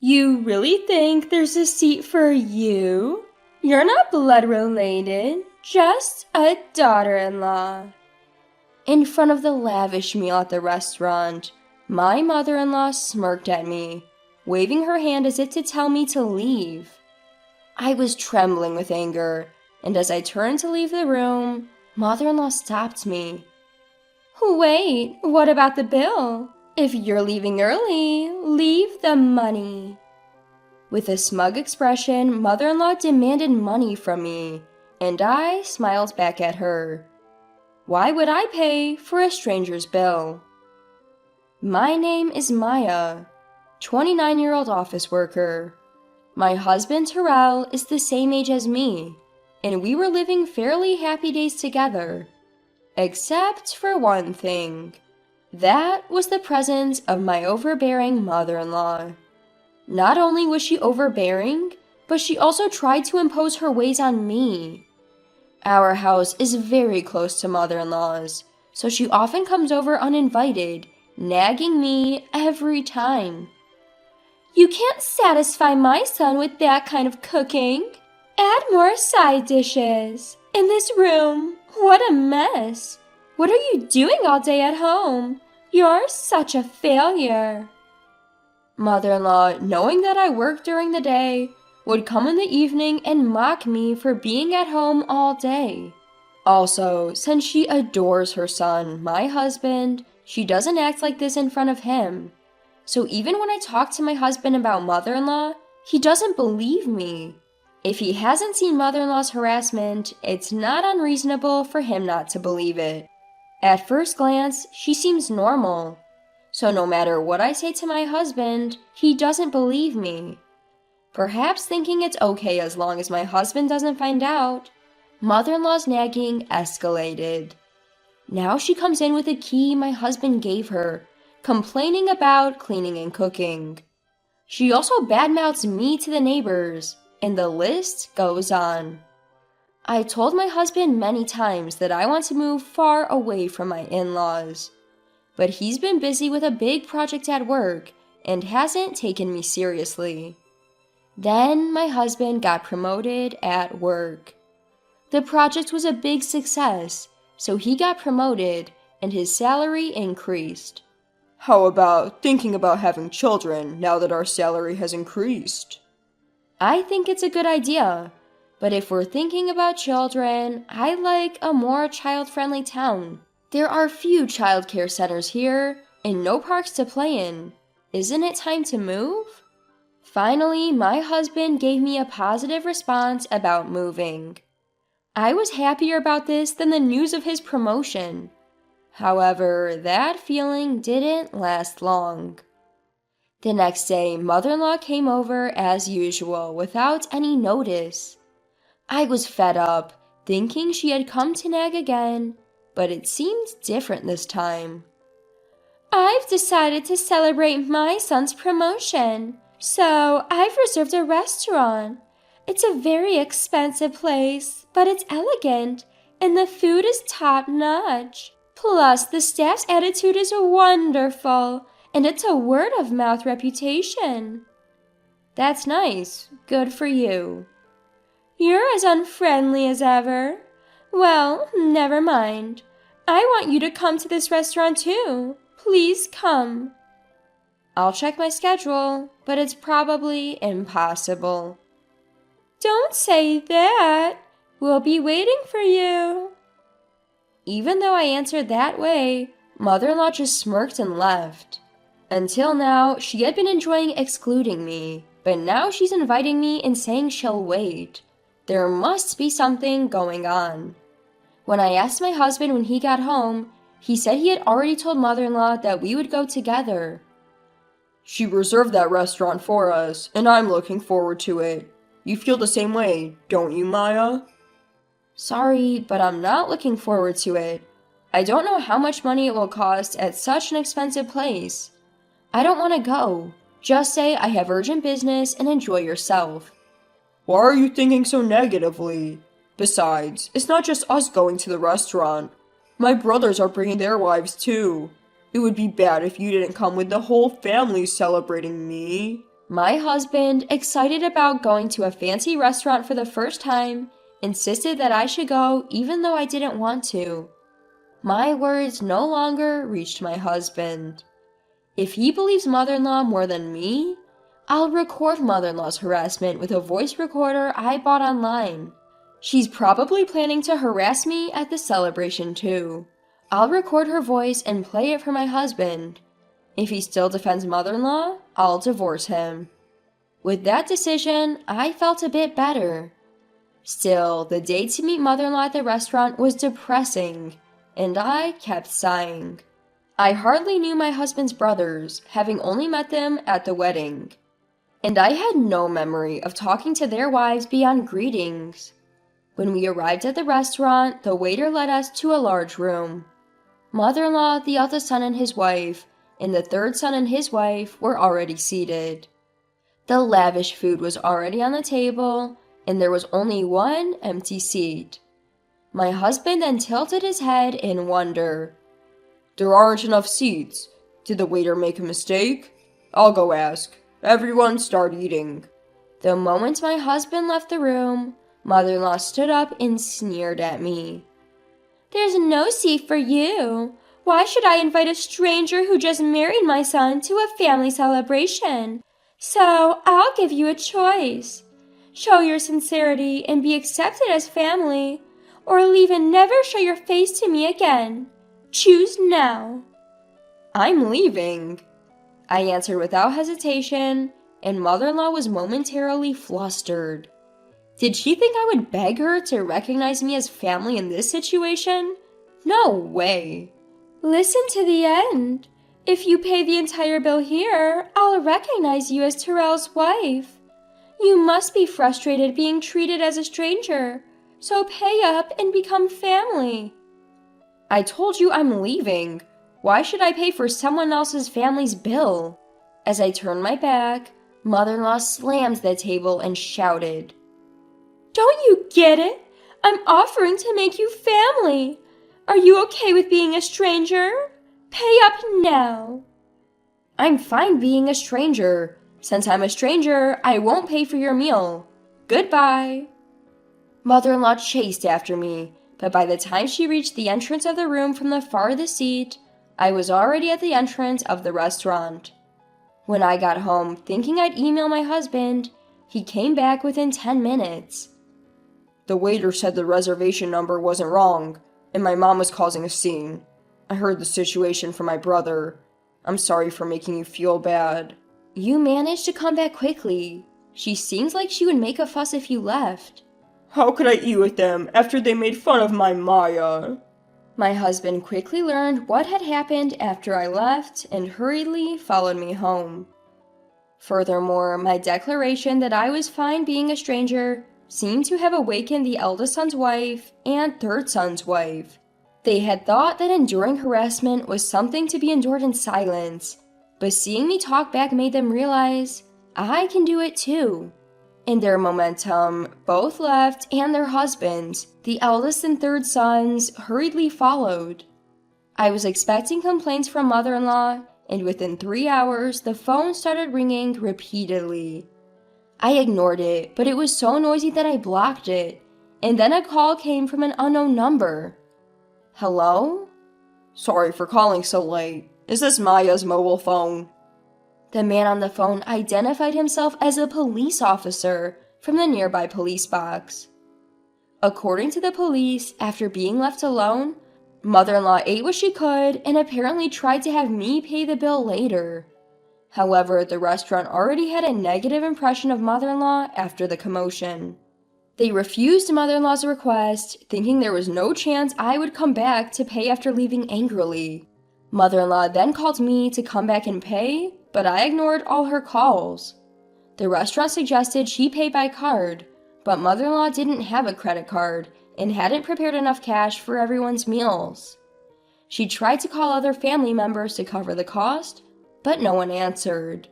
You really think there's a seat for you? You're not blood related, just a daughter-in-law. In front of the lavish meal at the restaurant, my mother-in-law smirked at me, waving her hand as if to tell me to leave. I was trembling with anger, and as I turned to leave the room, mother-in-law stopped me. Wait, what about the bill? If you're leaving early, leave the money. With a smug expression, mother-in-law demanded money from me, and I smiled back at her. Why would I pay for a stranger's bill? My name is Maya, 29-year-old office worker. My husband Terrell is the same age as me, and we were living fairly happy days together. Except for one thing. That was the presence of my overbearing mother-in-law. Not only was she overbearing, but she also tried to impose her ways on me. Our house is very close to mother-in-law's, so she often comes over uninvited, nagging me every time. You can't satisfy my son with that kind of cooking. Add more side dishes. In this room, what a mess. What are you doing all day at home? You're such a failure. Mother-in-law, knowing that I work during the day, would come in the evening and mock me for being at home all day. Also, since she adores her son, my husband, she doesn't act like this in front of him. So even when I talk to my husband about mother-in-law, he doesn't believe me. If he hasn't seen mother-in-law's harassment, it's not unreasonable for him not to believe it. At first glance, she seems normal. So no matter what I say to my husband, he doesn't believe me. Perhaps thinking it's okay as long as my husband doesn't find out, mother-in-law's nagging escalated. Now she comes in with a key my husband gave her, complaining about cleaning and cooking. She also badmouths me to the neighbors, and the list goes on. I told my husband many times that I want to move far away from my in-laws, but he's been busy with a big project at work and hasn't taken me seriously. Then my husband got promoted at work. The project was a big success, so he got promoted and his salary increased. How about thinking about having children now that our salary has increased? I think it's a good idea, but if we're thinking about children, I like a more child-friendly town. There are few childcare centers here and no parks to play in. Isn't it time to move? Finally, my husband gave me a positive response about moving. I was happier about this than the news of his promotion. However, that feeling didn't last long. The next day, mother-in-law came over as usual without any notice. I was fed up, thinking she had come to nag again, but it seemed different this time. I've decided to celebrate my son's promotion, so I've reserved a restaurant. It's a very expensive place, but it's elegant, and the food is top-notch. Plus, the staff's attitude is wonderful, and it's a word-of-mouth reputation. That's nice. Good for you. You're as unfriendly as ever. Well, never mind. I want you to come to this restaurant too. Please come. I'll check my schedule, but it's probably impossible. Don't say that. We'll be waiting for you. Even though I answered that way, mother-in-law just smirked and left. Until now, she had been enjoying excluding me, but now she's inviting me and saying she'll wait. There must be something going on. When I asked my husband when he got home, he said he had already told mother-in-law that we would go together. She reserved that restaurant for us, and I'm looking forward to it. You feel the same way, don't you, Maya? Sorry, but I'm not looking forward to it. I don't know how much money it will cost at such an expensive place. I don't want to go. Just say I have urgent business and enjoy yourself. Why are you thinking so negatively? Besides, it's not just us going to the restaurant. My brothers are bringing their wives too. It would be bad if you didn't come with the whole family celebrating me. My husband, excited about going to a fancy restaurant for the first time, insisted that I should go even though I didn't want to. My words no longer reached my husband. If he believes mother-in-law more than me, I'll record mother-in-law's harassment with a voice recorder I bought online. She's probably planning to harass me at the celebration too. I'll record her voice and play it for my husband. If he still defends mother-in-law, I'll divorce him. With that decision, I felt a bit better. Still, the day to meet mother-in-law at the restaurant was depressing, and I kept sighing. I hardly knew my husband's brothers, having only met them at the wedding. And I had no memory of talking to their wives beyond greetings. When we arrived at the restaurant, the waiter led us to a large room. Mother-in-law, the eldest son and his wife, and the third son and his wife were already seated. The lavish food was already on the table, and there was only one empty seat. My husband then tilted his head in wonder. There aren't enough seats. Did the waiter make a mistake? I'll go ask. Everyone start eating. The moment my husband left the room, mother-in-law stood up and sneered at me. There's no seat for you. Why should I invite a stranger who just married my son to a family celebration? So I'll give you a choice. Show your sincerity and be accepted as family, or leave and never show your face to me again. Choose now. I'm leaving, I answered without hesitation, and mother-in-law was momentarily flustered. Did she think I would beg her to recognize me as family in this situation? No way. Listen to the end. If you pay the entire bill here, I'll recognize you as Terrell's wife. You must be frustrated being treated as a stranger, so pay up and become family. I told you I'm leaving. Why should I pay for someone else's family's bill? As I turned my back, mother-in-law slammed the table and shouted, Don't you get it? I'm offering to make you family. Are you okay with being a stranger? Pay up now. I'm fine being a stranger. Since I'm a stranger, I won't pay for your meal. Goodbye. Mother-in-law chased after me, but by the time she reached the entrance of the room from the farthest seat, I was already at the entrance of the restaurant. When I got home, thinking I'd email my husband, he came back within 10 minutes. The waiter said the reservation number wasn't wrong, and my mom was causing a scene. I heard the situation from my brother. I'm sorry for making you feel bad. You managed to come back quickly. She seems like she would make a fuss if you left. How could I eat with them after they made fun of my Maya? My husband quickly learned what had happened after I left and hurriedly followed me home. Furthermore, my declaration that I was fine being a stranger seemed to have awakened the eldest son's wife and third son's wife. They had thought that enduring harassment was something to be endured in silence, but seeing me talk back made them realize I can do it too. In their momentum, both left and their husbands, the eldest and third sons, hurriedly followed. I was expecting complaints from mother-in-law, and within 3 hours, the phone started ringing repeatedly. I ignored it, but it was so noisy that I blocked it, and then a call came from an unknown number. Hello? Sorry for calling so late. Is this Maya's mobile phone? The man on the phone identified himself as a police officer from the nearby police box. According to the police, after being left alone, mother-in-law ate what she could and apparently tried to have me pay the bill later. However, the restaurant already had a negative impression of mother-in-law after the commotion. They refused mother-in-law's request, thinking there was no chance I would come back to pay after leaving angrily. Mother-in-law then called me to come back and pay, but I ignored all her calls. The restaurant suggested she pay by card, but mother-in-law didn't have a credit card and hadn't prepared enough cash for everyone's meals. She tried to call other family members to cover the cost, but no one answered.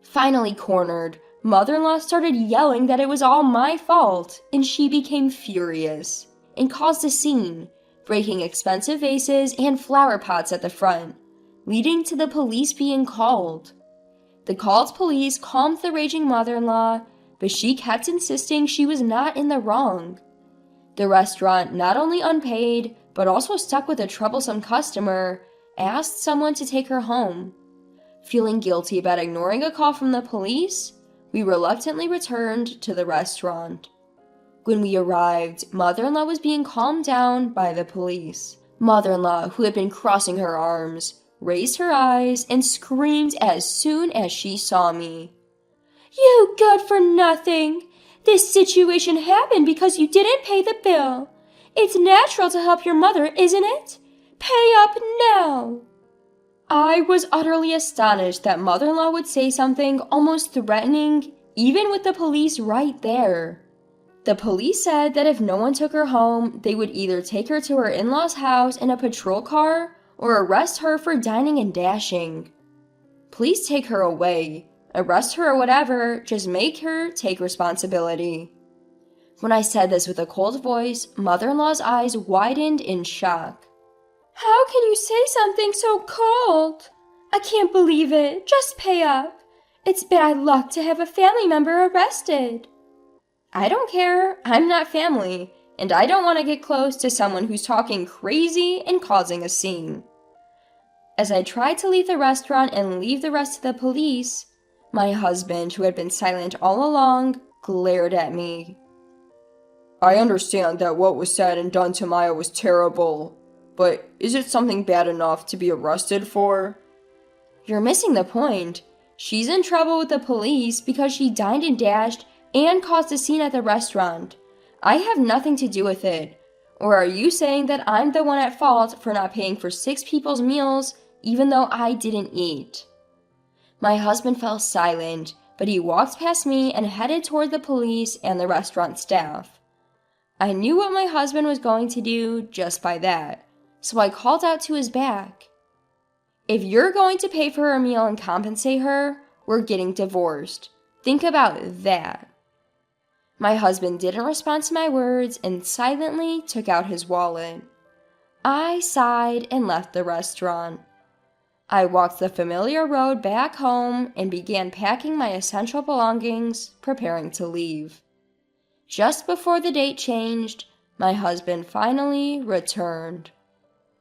Finally cornered, mother-in-law started yelling that it was all my fault, and she became furious and caused a scene, breaking expensive vases and flower pots at the front, leading to the police being called. The called police calmed the raging mother-in-law, but she kept insisting she was not in the wrong. The restaurant not only unpaid, but also stuck with a troublesome customer, asked someone to take her home. Feeling guilty about ignoring a call from the police, we reluctantly returned to the restaurant. When we arrived, mother-in-law was being calmed down by the police. Mother-in-law, who had been crossing her arms, raised her eyes and screamed as soon as she saw me. "You good for nothing! This situation happened because you didn't pay the bill. It's natural to help your mother, isn't it? Pay up now!" I was utterly astonished that mother-in-law would say something almost threatening, even with the police right there. The police said that if no one took her home, they would either take her to her in-laws' house in a patrol car or arrest her for dining and dashing. Please take her away. Arrest her or whatever, just make her take responsibility. When I said this with a cold voice, mother-in-law's eyes widened in shock. "How can you say something so cold? I can't believe it. Just pay up. It's bad luck to have a family member arrested." "I don't care. I'm not family, and I don't want to get close to someone who's talking crazy and causing a scene." As I tried to leave the restaurant and leave the rest of the police, my husband, who had been silent all along, glared at me. I understand that what was said and done to Maya was terrible, but is it something bad enough to be arrested for? "You're missing the point. She's in trouble with the police because she dined and dashed and caused a scene at the restaurant. I have nothing to do with it. Or are you saying that I'm the one at fault for not paying for 6 people's meals even though I didn't eat?" My husband fell silent, but he walked past me and headed toward the police and the restaurant staff. I knew what my husband was going to do just by that, so I called out to his back. "If you're going to pay for her meal and compensate her, we're getting divorced. Think about that." My husband didn't respond to my words and silently took out his wallet. I sighed and left the restaurant. I walked the familiar road back home and began packing my essential belongings, preparing to leave. Just before the date changed, my husband finally returned.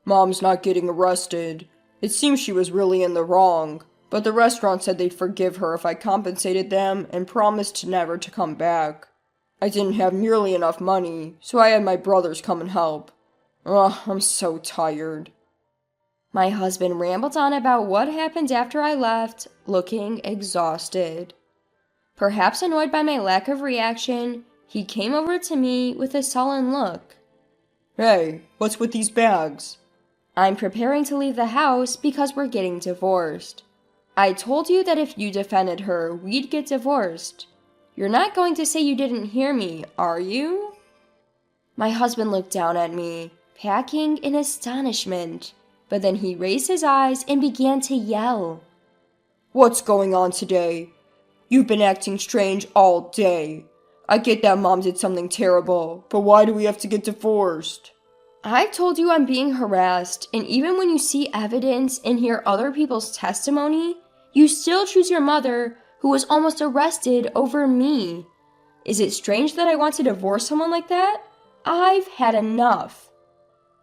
Mom's not getting arrested. It seems she was really in the wrong, but the restaurant said they'd forgive her if I compensated them and promised never to come back. I didn't have nearly enough money, so I had my brothers come and help. Ugh, I'm so tired. My husband rambled on about what happened after I left, looking exhausted. Perhaps annoyed by my lack of reaction, he came over to me with a sullen look. "Hey, what's with these bags?" "I'm preparing to leave the house because we're getting divorced. I told you that if you defended her, we'd get divorced. You're not going to say you didn't hear me, are you?" My husband looked down at me, packing in astonishment, but then he raised his eyes and began to yell. "What's going on today? You've been acting strange all day. I get that Mom did something terrible, but why do we have to get divorced?" "I told you I'm being harassed, and even when you see evidence and hear other people's testimony, you still choose your mother, who was almost arrested, over me. Is it strange that I want to divorce someone like that? I've had enough."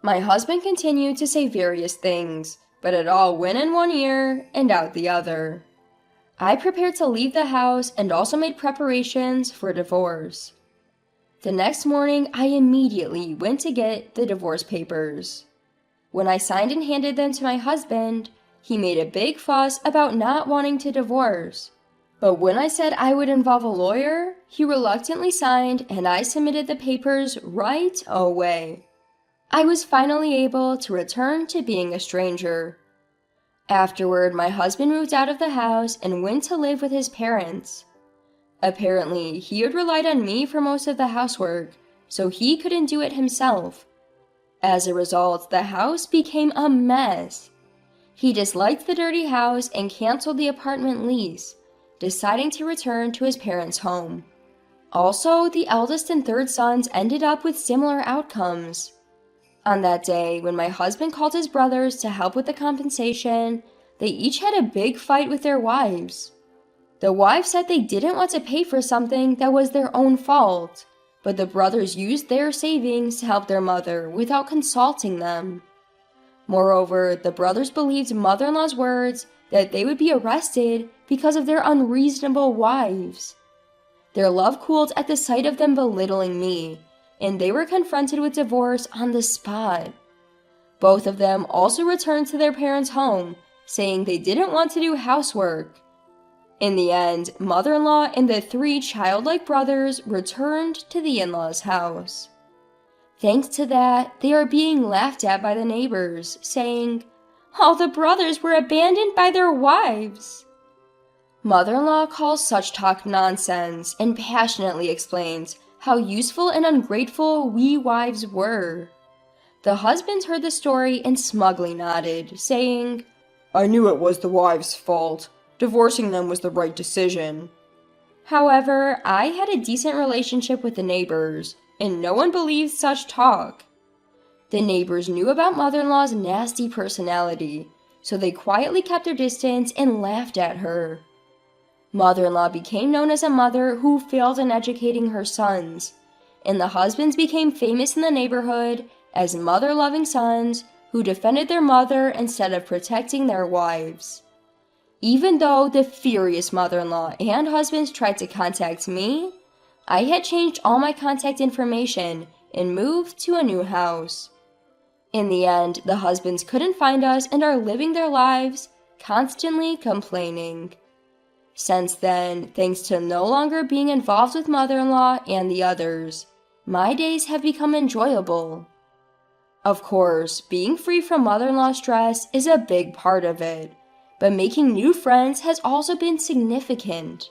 My husband continued to say various things, but it all went in one ear and out the other. I prepared to leave the house and also made preparations for divorce. The next morning, I immediately went to get the divorce papers. When I signed and handed them to my husband, he made a big fuss about not wanting to divorce. But when I said I would involve a lawyer, he reluctantly signed and I submitted the papers right away. I was finally able to return to being a stranger. Afterward, my husband moved out of the house and went to live with his parents. Apparently, he had relied on me for most of the housework, so he couldn't do it himself. As a result, the house became a mess. He disliked the dirty house and canceled the apartment lease, deciding to return to his parents' home. Also, the eldest and third sons ended up with similar outcomes. On that day, when my husband called his brothers to help with the compensation, they each had a big fight with their wives. The wife said they didn't want to pay for something that was their own fault, but the brothers used their savings to help their mother without consulting them. Moreover, the brothers believed mother-in-law's words that they would be arrested because of their unreasonable wives. Their love cooled at the sight of them belittling me, and they were confronted with divorce on the spot. Both of them also returned to their parents' home, saying they didn't want to do housework. In the end, mother-in-law and the 3 childlike brothers returned to the in-laws' house. Thanks to that, they are being laughed at by the neighbors, saying, "All the brothers were abandoned by their wives." Mother-in-law calls such talk nonsense and passionately explains how useful and ungrateful we wives were. The husband heard the story and smugly nodded, saying, "I knew it was the wives' fault. Divorcing them was the right decision." However, I had a decent relationship with the neighbors, and no one believed such talk. The neighbors knew about mother-in-law's nasty personality, so they quietly kept their distance and laughed at her. Mother-in-law became known as a mother who failed in educating her sons, and the husbands became famous in the neighborhood as mother-loving sons who defended their mother instead of protecting their wives. Even though the furious mother-in-law and husbands tried to contact me, I had changed all my contact information and moved to a new house. In the end, the husbands couldn't find us and are living their lives, constantly complaining. Since then, thanks to no longer being involved with mother-in-law and the others, my days have become enjoyable. Of course, being free from mother-in-law stress is a big part of it, but making new friends has also been significant.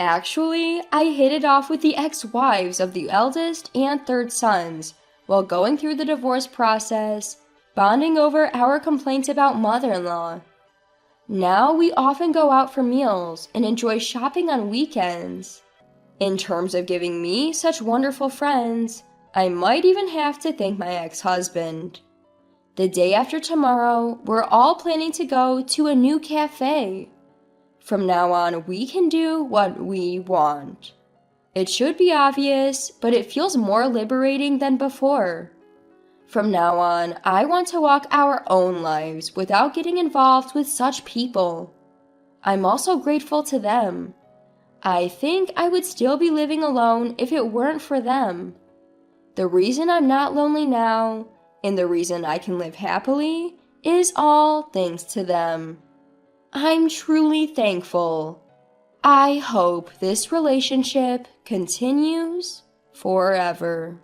Actually, I hit it off with the ex-wives of the eldest and 3rd sons while going through the divorce process, bonding over our complaints about mother-in-law. Now we often go out for meals and enjoy shopping on weekends. In terms of giving me such wonderful friends, I might even have to thank my ex-husband. The day after tomorrow, we're all planning to go to a new cafe. From now on, we can do what we want. It should be obvious, but it feels more liberating than before. From now on, I want to walk our own lives without getting involved with such people. I'm also grateful to them. I think I would still be living alone if it weren't for them. The reason I'm not lonely now, and the reason I can live happily, is all thanks to them. I'm truly thankful. I hope this relationship continues forever.